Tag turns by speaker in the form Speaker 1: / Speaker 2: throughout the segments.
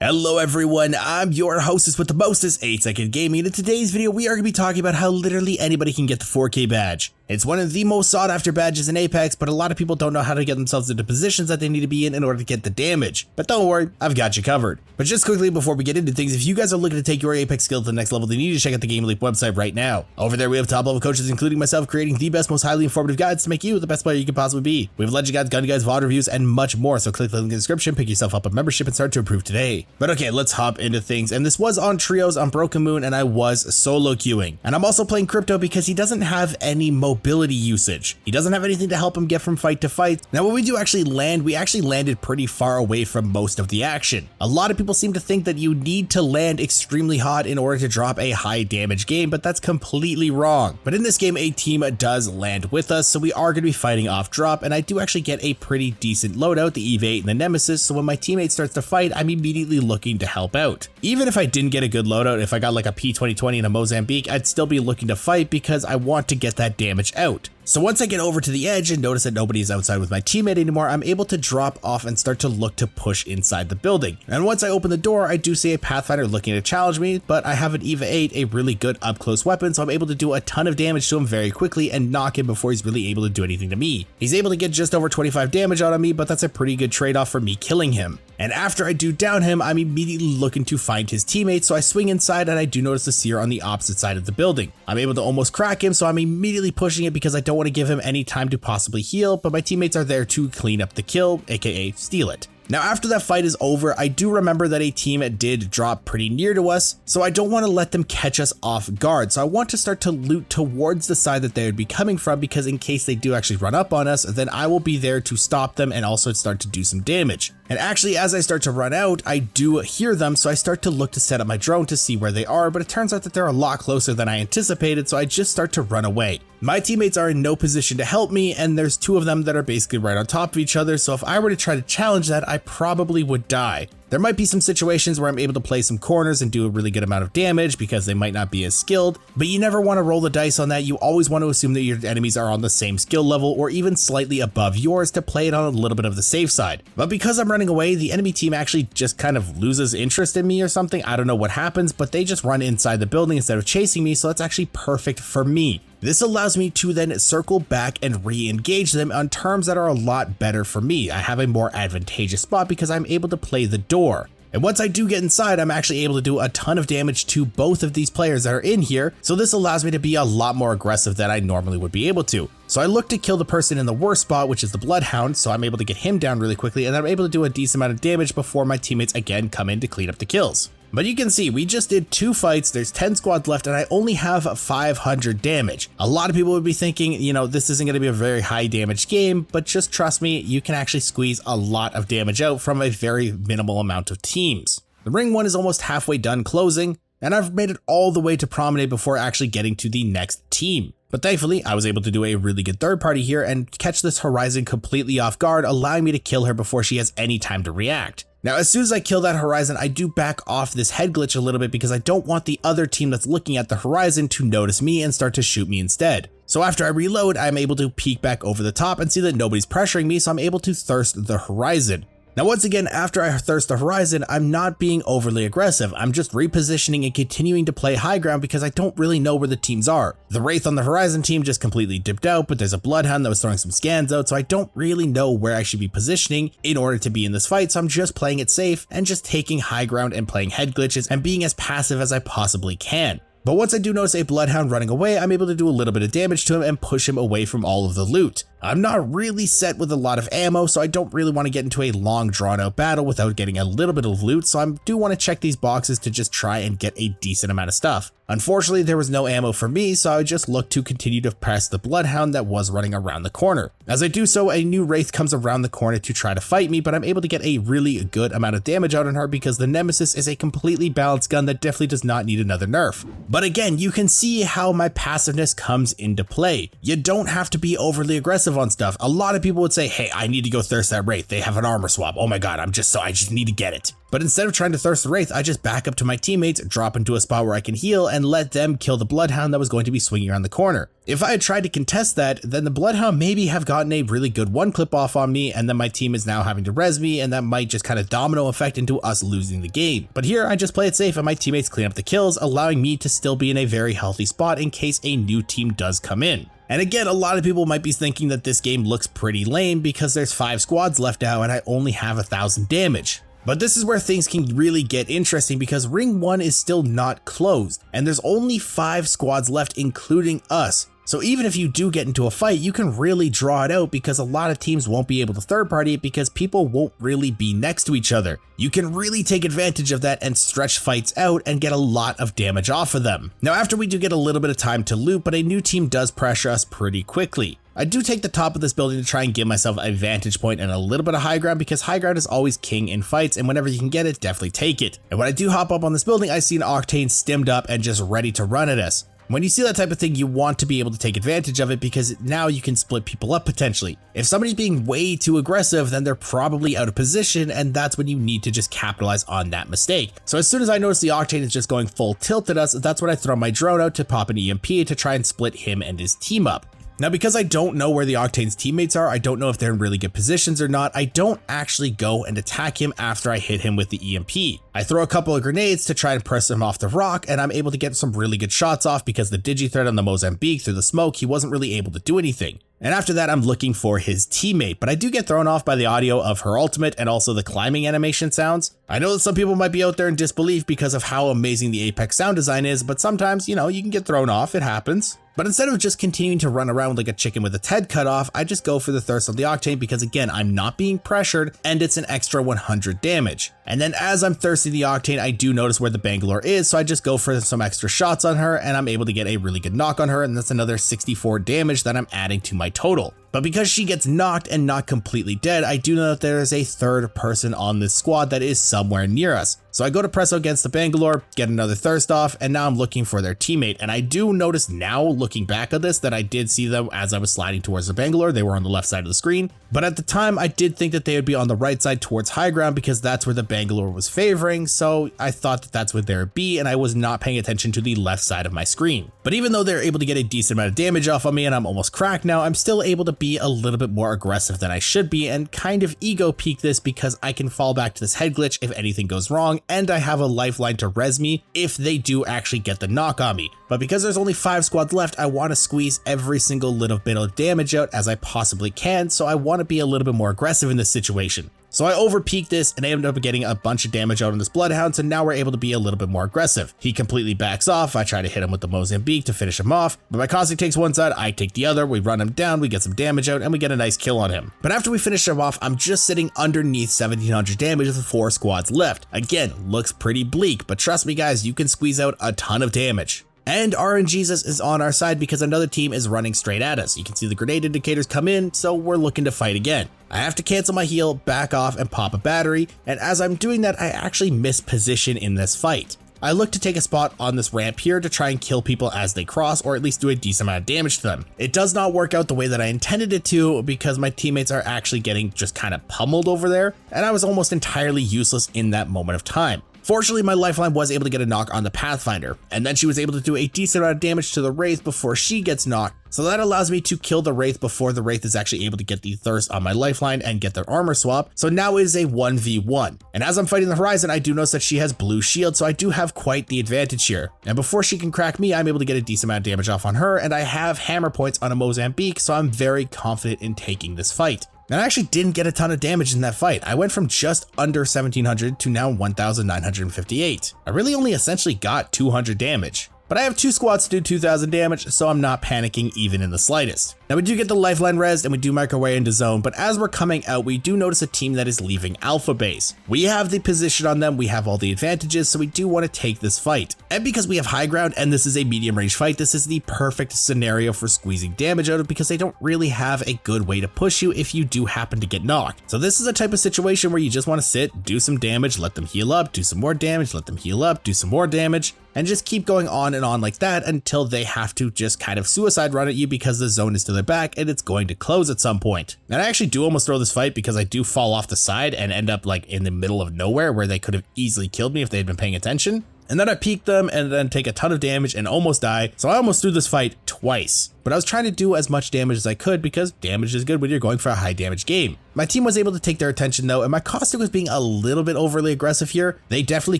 Speaker 1: Hello everyone, I'm your hostess with the mostest, 8-Second Gaming, and in today's video we are going to be talking about how literally anybody can get the 4K badge. It's one of the most sought after badges in Apex, but a lot of people don't know how to get themselves into positions that they need to be in order to get the damage. But don't worry, I've got you covered. But just quickly before we get into things, if you guys are looking to take your Apex skill to the next level, then you need to check out the GameLeap website right now. Over there we have top level coaches including myself creating the best, most highly informative guides to make you the best player you can possibly be. We have legend guides, gun guides, VOD reviews, and much more, so click the link in the description, pick yourself up a membership, and start to improve today. But okay, let's hop into things, and this was on trios on Broken Moon, and I was solo queuing. And I'm also playing Crypto because he doesn't have any mobility usage. He doesn't have anything to help him get from fight to fight. Now when we do actually land, we actually landed pretty far away from most of the action. A lot of people seem to think that you need to land extremely hot in order to drop a high damage game, but that's completely wrong. But in this game, a team does land with us, so we are going to be fighting off drop, and I do actually get a pretty decent loadout, the EV8 and the Nemesis, so when my teammate starts to fight, I'm immediately looking to help out. Even if I didn't get a good loadout, if I got like a P2020 and a Mozambique, I'd still be looking to fight because I want to get that damage out. So once I get over to the edge and notice that nobody is outside with my teammate anymore, I'm able to drop off and start to look to push inside the building. And once I open the door, I do see a Pathfinder looking to challenge me, but I have an EVA-8, a really good up-close weapon, so I'm able to do a ton of damage to him very quickly and knock him before he's really able to do anything to me. He's able to get just over 25 damage out of me, but that's a pretty good trade-off for me killing him. And after I do down him, I'm immediately looking to find his teammate, so I swing inside and I do notice the seer on the opposite side of the building. I'm able to almost crack him, so I'm immediately pushing it because I don't want to give him any time to possibly heal, but my teammates are there to clean up the kill, aka steal it. Now after that fight is over, I do remember that a team did drop pretty near to us, so I don't want to let them catch us off guard. So I want to start to loot towards the side that they would be coming from, because in case they do actually run up on us, then I will be there to stop them and also start to do some damage. And actually, as I start to run out, I do hear them, so I start to look to set up my drone to see where they are, but it turns out that they're a lot closer than I anticipated, so I just start to run away. My teammates are in no position to help me, and there's two of them that are basically right on top of each other, so if I were to try to challenge that, I probably would die. There might be some situations where I'm able to play some corners and do a really good amount of damage because they might not be as skilled, but you never want to roll the dice on that. You always want to assume that your enemies are on the same skill level or even slightly above yours to play it on a little bit of the safe side. But because I'm running away, the enemy team actually just kind of loses interest in me or something. I don't know what happens, but they just run inside the building instead of chasing me, so that's actually perfect for me. This allows me to then circle back and re-engage them on terms that are a lot better for me. I have a more advantageous spot because I'm able to play the door. And once I do get inside, I'm actually able to do a ton of damage to both of these players that are in here, so this allows me to be a lot more aggressive than I normally would be able to. So I look to kill the person in the worst spot, which is the Bloodhound, so I'm able to get him down really quickly, and I'm able to do a decent amount of damage before my teammates again come in to clean up the kills. But you can see, we just did 2 fights, there's 10 squads left, and I only have 500 damage. A lot of people would be thinking, you know, this isn't going to be a very high damage game, but just trust me, you can actually squeeze a lot of damage out from a very minimal amount of teams. The ring 1 is almost halfway done closing, and I've made it all the way to Promenade before actually getting to the next team. But thankfully, I was able to do a really good third party here and catch this Horizon completely off guard, allowing me to kill her before she has any time to react. Now, as soon as I kill that Horizon, I do back off this head glitch a little bit because I don't want the other team that's looking at the Horizon to notice me and start to shoot me instead. So after I reload, I'm able to peek back over the top and see that nobody's pressuring me, so I'm able to thirst the Horizon. Now once again, after I thirst the Horizon, I'm not being overly aggressive. I'm just repositioning and continuing to play high ground because I don't really know where the teams are. The Wraith on the Horizon team just completely dipped out, but there's a Bloodhound that was throwing some scans out, so I don't really know where I should be positioning in order to be in this fight, so I'm just playing it safe and just taking high ground and playing head glitches and being as passive as I possibly can. But once I do notice a Bloodhound running away, I'm able to do a little bit of damage to him and push him away from all of the loot. I'm not really set with a lot of ammo, so I don't really want to get into a long drawn out battle without getting a little bit of loot, so I do want to check these boxes to just try and get a decent amount of stuff. Unfortunately, there was no ammo for me, so I just looked to continue to press the Bloodhound that was running around the corner. As I do so, a new Wraith comes around the corner to try to fight me, but I'm able to get a really good amount of damage out on her because the Nemesis is a completely balanced gun that definitely does not need another nerf. But again, you can see how my passiveness comes into play. You don't have to be overly aggressive aggressive on stuff. A lot of people would say, hey, I need to go thirst that Wraith. They have an armor swap. Oh my god, I just need to get it. But instead of trying to thirst the Wraith, I just back up to my teammates, drop into a spot where I can heal, and let them kill the Bloodhound that was going to be swinging around the corner. If I had tried to contest that, then the Bloodhound maybe have gotten a really good one clip off on me, and then my team is now having to res me, and that might just kind of domino effect into us losing the game. But here I just play it safe and my teammates clean up the kills, allowing me to still be in a very healthy spot in case a new team does come in. And again, a lot of people might be thinking that this game looks pretty lame because there's 5 squads left now and I only have 1,000 damage. But this is where things can really get interesting because Ring 1 is still not closed, and there's only 5 squads left including us. So even if you do get into a fight, you can really draw it out because a lot of teams won't be able to third party it because people won't really be next to each other. You can really take advantage of that and stretch fights out and get a lot of damage off of them. Now after we do get a little bit of time to loot, but a new team does pressure us pretty quickly. I do take the top of this building to try and give myself a vantage point and a little bit of high ground because high ground is always king in fights, and whenever you can get it, definitely take it. And when I do hop up on this building, I see an Octane stimmed up and just ready to run at us. When you see that type of thing, you want to be able to take advantage of it because now you can split people up potentially. If somebody's being way too aggressive, then they're probably out of position, and that's when you need to just capitalize on that mistake. So as soon as I notice the Octane is just going full tilt at us, that's when I throw my drone out to pop an EMP to try and split him and his team up. Now, because I don't know where the Octane's teammates are, I don't know if they're in really good positions or not, I don't actually go and attack him after I hit him with the EMP. I throw a couple of grenades to try and press him off the rock, and I'm able to get some really good shots off because the digi threat on the Mozambique through the smoke, he wasn't really able to do anything. And after that, I'm looking for his teammate, but I do get thrown off by the audio of her ultimate and also the climbing animation sounds. I know that some people might be out there in disbelief because of how amazing the Apex sound design is, but sometimes, you can get thrown off, it happens. But instead of just continuing to run around like a chicken with its head cut off, I just go for the thirst of the Octane because again, I'm not being pressured and it's an extra 100 damage. And then as I'm thirsting the Octane, I do notice where the Bangalore is, so I just go for some extra shots on her and I'm able to get a really good knock on her, and that's another 64 damage that I'm adding to my total. But because she gets knocked and not completely dead, I do know that there is a third person on this squad that is somewhere near us. So I go to press against the Bangalore, get another thirst off, and now I'm looking for their teammate. And I do notice now, looking back at this, that I did see them as I was sliding towards the Bangalore. They were on the left side of the screen. But at the time, I did think that they would be on the right side towards high ground because that's where the Bangalore was favoring. So I thought that that's where they would be, and I was not paying attention to the left side of my screen. But even though they're able to get a decent amount of damage off on me and I'm almost cracked now, I'm still able to be a little bit more aggressive than I should be and kind of ego peek this because I can fall back to this head glitch if anything goes wrong, and I have a lifeline to res me if they do actually get the knock on me. But because there's only 5 squads left, I want to squeeze every single little bit of damage out as I possibly can, so I want to be a little bit more aggressive in this situation. So I overpeak this and I ended up getting a bunch of damage out on this Bloodhound, so now we're able to be a little bit more aggressive. He completely backs off, I try to hit him with the Mozambique to finish him off, but my Caustic takes one side, I take the other, we run him down, we get some damage out, and we get a nice kill on him. But after we finish him off, I'm just sitting underneath 1700 damage with 4 squads left. Again, looks pretty bleak, but trust me guys, you can squeeze out a ton of damage. And RNGesus is on our side because another team is running straight at us. You can see the grenade indicators come in, so we're looking to fight again. I have to cancel my heal, back off, and pop a battery, and as I'm doing that, I actually miss position in this fight. I look to take a spot on this ramp here to try and kill people as they cross, or at least do a decent amount of damage to them. It does not work out the way that I intended it to because my teammates are actually getting just kind of pummeled over there, and I was almost entirely useless in that moment of time. Fortunately, my lifeline was able to get a knock on the Pathfinder, and then she was able to do a decent amount of damage to the Wraith before she gets knocked, so that allows me to kill the Wraith before the Wraith is actually able to get the thirst on my lifeline and get their armor swap, so now it is a 1v1. And as I'm fighting the Horizon, I do notice that she has blue shield, so I do have quite the advantage here. And before she can crack me, I'm able to get a decent amount of damage off on her, and I have hammer points on a Mozambique, so I'm very confident in taking this fight. And I actually didn't get a ton of damage in that fight. I went from just under 1700 to now 1958. I really only essentially got 200 damage. But I have 2 squads to do 2000 damage, so I'm not panicking even in the slightest. Now we do get the lifeline rezzed and we do make our way into zone, but as we're coming out, we do notice a team that is leaving Alpha Base. We have the position on them, we have all the advantages, so we do want to take this fight. And because we have high ground and this is a medium range fight, this is the perfect scenario for squeezing damage out of because they don't really have a good way to push you if you do happen to get knocked. So this is a type of situation where you just want to sit, do some damage, let them heal up, do some more damage, let them heal up, do some more damage, and just keep going on and on like that until they have to just kind of suicide run at you because the zone is to their further back and it's going to close at some point. And I actually do almost throw this fight because I do fall off the side and end up like in the middle of nowhere where they could have easily killed me if they had been paying attention. And then I peek them and then take a ton of damage and almost die. So I almost threw this fight twice. But I was trying to do as much damage as I could because damage is good when you're going for a high damage game. My team was able to take their attention though, and my caustic was being a little bit overly aggressive here. They definitely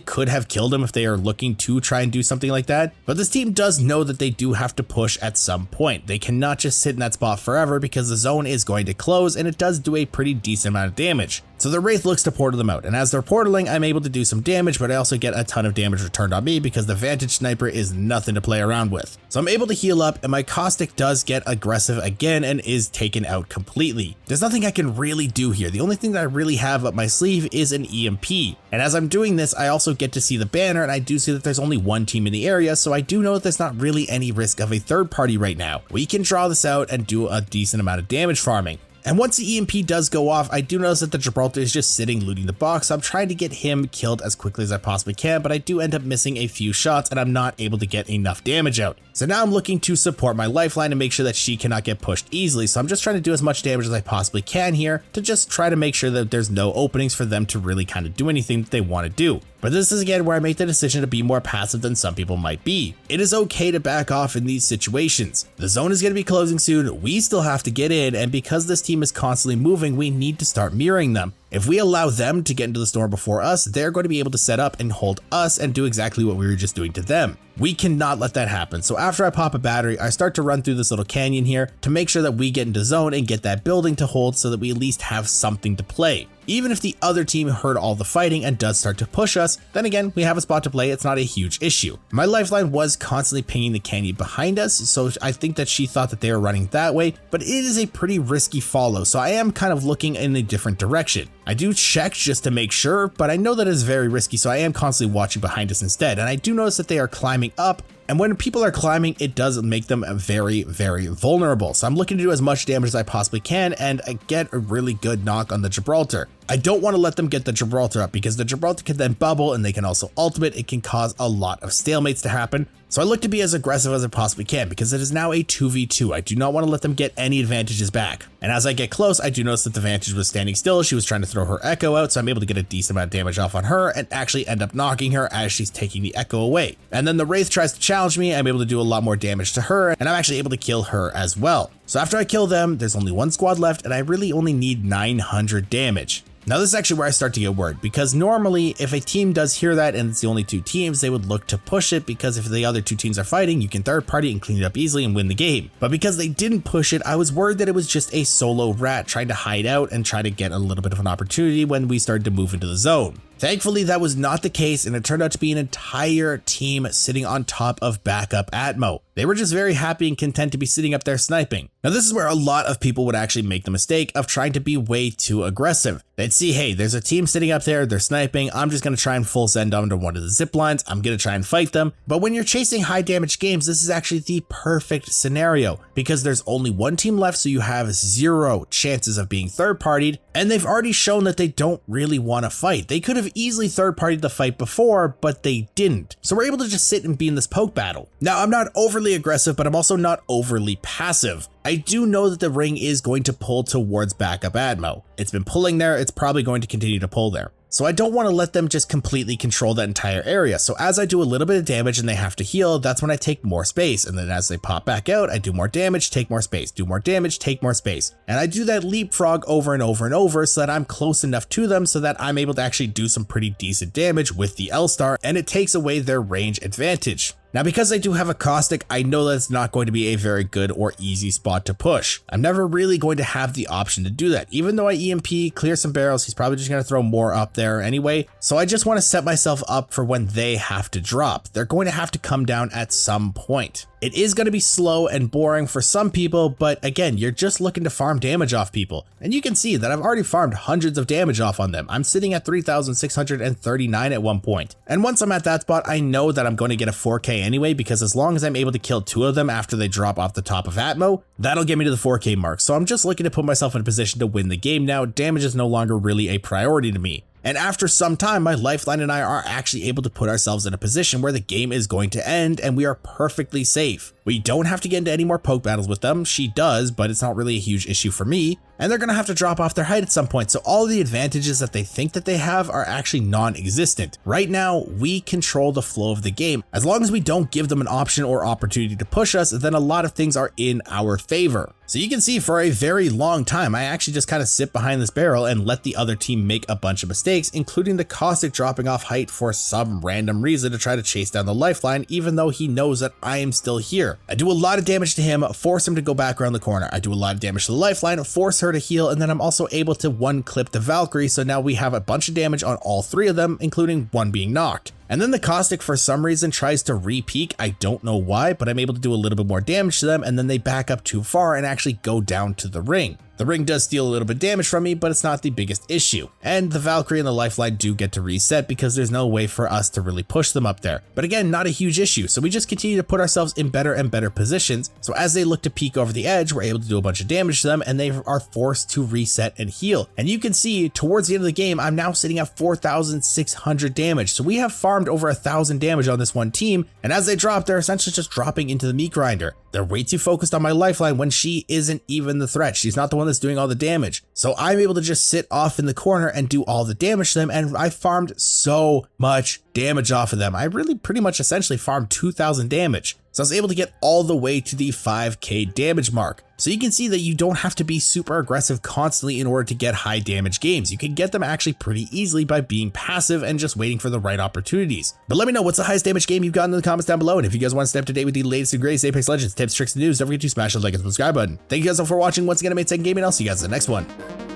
Speaker 1: could have killed him if they are looking to try and do something like that. But this team does know that they do have to push at some point. They cannot just sit in that spot forever because the zone is going to close and it does do a pretty decent amount of damage. So the Wraith looks to portal them out, and as they're portaling, I'm able to do some damage, but I also get a ton of damage returned on me because the Vantage Sniper is nothing to play around with. So I'm able to heal up, and my caustic does get aggressive again and is taken out completely. There's nothing I can really do here. The only thing that I really have up my sleeve is an EMP. And as I'm doing this, I also get to see the banner, and I do see that there's only one team in the area, so I do know that there's not really any risk of a third party right now. We can draw this out and do a decent amount of damage farming. And once the EMP does go off, I do notice that the Gibraltar is just sitting looting the box, so I'm trying to get him killed as quickly as I possibly can, but I do end up missing a few shots and I'm not able to get enough damage out. So now I'm looking to support my lifeline and make sure that she cannot get pushed easily, so I'm just trying to do as much damage as I possibly can here to just try to make sure that there's no openings for them to really kind of do anything that they want to do. But this is again where I make the decision to be more passive than some people might be. It is okay to back off in these situations. The zone is going to be closing soon, we still have to get in, and because this team is constantly moving, we need to start mirroring them. If we allow them to get into the storm before us, they're going to be able to set up and hold us and do exactly what we were just doing to them. We cannot let that happen. So after I pop a battery, I start to run through this little canyon here to make sure that we get into zone and get that building to hold so that we at least have something to play. Even if the other team heard all the fighting and does start to push us, then again, we have a spot to play, it's not a huge issue. My lifeline was constantly pinging the canyon behind us, so I think that she thought that they were running that way, but it is a pretty risky follow, so I am kind of looking in a different direction. I do check just to make sure, but I know that it's very risky, so I am constantly watching behind us instead, and I do notice that they are climbing up. And when people are climbing, it does make them very, very vulnerable. So I'm looking to do as much damage as I possibly can and get a really good knock on the Gibraltar. I don't want to let them get the Gibraltar up because the Gibraltar can then bubble and they can also ultimate. It can cause a lot of stalemates to happen. So I look to be as aggressive as I possibly can because it is now a 2v2. I do not want to let them get any advantages back. And as I get close, I do notice that the Vantage was standing still. She was trying to throw her Echo out, so I'm able to get a decent amount of damage off on her and actually end up knocking her as she's taking the Echo away. And then the Wraith tries to challenge me. I'm able to do a lot more damage to her, and I'm actually able to kill her as well. So after I kill them, there's only one squad left, and I really only need 900 damage. Now this is actually where I start to get worried, because normally if a team does hear that and it's the only two teams, they would look to push it because if the other two teams are fighting, you can third party and clean it up easily and win the game. But because they didn't push it, I was worried that it was just a solo rat trying to hide out and try to get a little bit of an opportunity when we started to move into the zone. Thankfully, that was not the case, and it turned out to be an entire team sitting on top of backup Atmo. They were just very happy and content to be sitting up there sniping. Now, this is where a lot of people would actually make the mistake of trying to be way too aggressive. They'd see, hey, there's a team sitting up there, they're sniping, I'm just going to try and full send onto one of the zip lines, I'm going to try and fight them. But when you're chasing high damage games, this is actually the perfect scenario because there's only one team left, so you have zero chances of being third partied, and they've already shown that they don't really want to fight. They could have easily third partied the fight before, but they didn't. So we're able to just sit and be in this poke battle. Now, I'm not overly aggressive, but I'm also not overly passive. I do know that the ring is going to pull towards backup Atmo. It's been pulling there, it's probably going to continue to pull there. So I don't want to let them just completely control that entire area. So as I do a little bit of damage and they have to heal, that's when I take more space. And then as they pop back out, I do more damage, take more space, do more damage, take more space. And I do that leapfrog over and over and over so that I'm close enough to them so that I'm able to actually do some pretty decent damage with the L-Star, and it takes away their range advantage. Now, because I do have a caustic, I know that it's not going to be a very good or easy spot to push. I'm never really going to have the option to do that. Even though I EMP, clear some barrels, he's probably just going to throw more up there anyway. So I just want to set myself up for when they have to drop. They're going to have to come down at some point. It is going to be slow and boring for some people, but again, you're just looking to farm damage off people. And you can see that I've already farmed hundreds of damage off on them. I'm sitting at 3,639 at one point. And once I'm at that spot, I know that I'm going to get a 4K anyway, because as long as I'm able to kill 2 of them after they drop off the top of Atmo, that'll get me to the 4K mark. So I'm just looking to put myself in a position to win the game now. Damage is no longer really a priority to me. And after some time, my lifeline and I are actually able to put ourselves in a position where the game is going to end and we are perfectly safe. We don't have to get into any more poke battles with them. She does, but it's not really a huge issue for me. And they're going to have to drop off their height at some point. So all of the advantages that they think that they have are actually non-existent. Right now, we control the flow of the game. As long as we don't give them an option or opportunity to push us, then a lot of things are in our favor. So you can see for a very long time, I actually just kind of sit behind this barrel and let the other team make a bunch of mistakes, including the Caustic dropping off height for some random reason to try to chase down the lifeline, even though he knows that I am still here. I do a lot of damage to him, force him to go back around the corner. I do a lot of damage to the lifeline, force her to heal, and then I'm also able to one clip the Valkyrie, so now we have a bunch of damage on all three of them, including one being knocked. And then the Caustic for some reason tries to re-peek. I don't know why, but I'm able to do a little bit more damage to them, and then they back up too far and actually go down to the ring. The ring does steal a little bit of damage from me, but it's not the biggest issue. And the Valkyrie and the lifeline do get to reset because there's no way for us to really push them up there. But again, not a huge issue. So we just continue to put ourselves in better and better positions. So as they look to peek over the edge, we're able to do a bunch of damage to them and they are forced to reset and heal. And you can see towards the end of the game, I'm now sitting at 4,600 damage. So we have farmed over 1,000 damage on this one team. And as they drop, they're essentially just dropping into the meat grinder. They're way too focused on my lifeline when she isn't even the threat. She's not the one that's doing all the damage. So I'm able to just sit off in the corner and do all the damage to them. And I farmed so much damage off of them. I really pretty much essentially farmed 2,000 damage. So I was able to get all the way to the 5k damage mark. So you can see that you don't have to be super aggressive constantly in order to get high damage games. You can get them actually pretty easily by being passive and just waiting for the right opportunities. But let me know what's the highest damage game you've gotten in the comments down below. And if you guys want to stay up to date with the latest and greatest Apex Legends tips, tricks, and news, don't forget to smash the like and subscribe button. Thank you guys all for watching. Once again, I made Second Gaming. I'll see you guys in the next one.